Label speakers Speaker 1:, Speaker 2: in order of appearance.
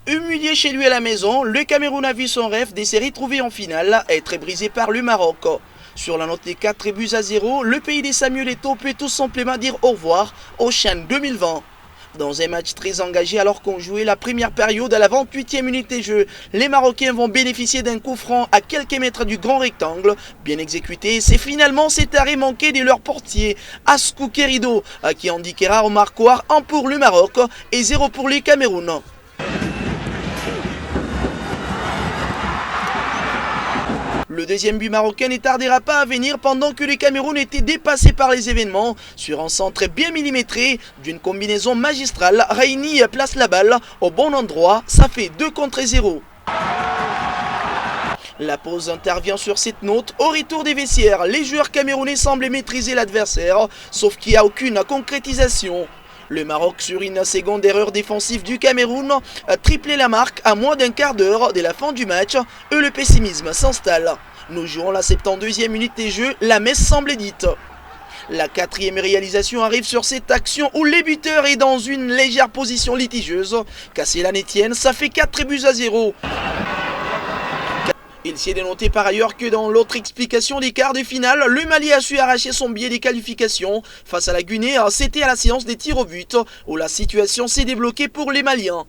Speaker 1: Humilié chez lui à la maison, le Cameroun a vu son rêve des séries trouvées en finale être brisé par le Maroc. Sur la note des 4 buts à 0, le pays des Samuel Eto'o peut tout simplement dire au revoir au CHAN 2020. Dans un match très engagé alors qu'on jouait la première période à la 28e minute de jeu, les Marocains vont bénéficier d'un coup franc à quelques mètres du grand rectangle. Bien exécuté, c'est finalement cet arrêt manqué de leur portier, Askou Kerido, qui indiquera au marquoir 1 pour le Maroc et 0 pour les Cameroun. Le deuxième but marocain ne tardera pas à venir pendant que le Cameroun était dépassé par les événements. Sur un centre bien millimétré d'une combinaison magistrale, Raini place la balle au bon endroit, ça fait 2 contre 0. La pause intervient sur cette note. Au retour des vestiaires, les joueurs camerounais semblent maîtriser l'adversaire, sauf qu'il n'y a aucune concrétisation. Le Maroc, sur une seconde erreur défensive du Cameroun, a triplé la marque à moins d'un quart d'heure de la fin du match et le pessimisme s'installe. Nous jouons la 72e minute des jeux, la messe semble dite. La 4e réalisation arrive sur cette action où le buteur est dans une légère position litigieuse. Qu'à cela ne tienne, ça fait 4 buts à 0. Il s'est dénoté par ailleurs que dans l'autre explication des quarts de finale, le Mali a su arracher son billet des qualifications face à la Guinée. C'était à la séance des tirs au but où la situation s'est débloquée pour les Maliens.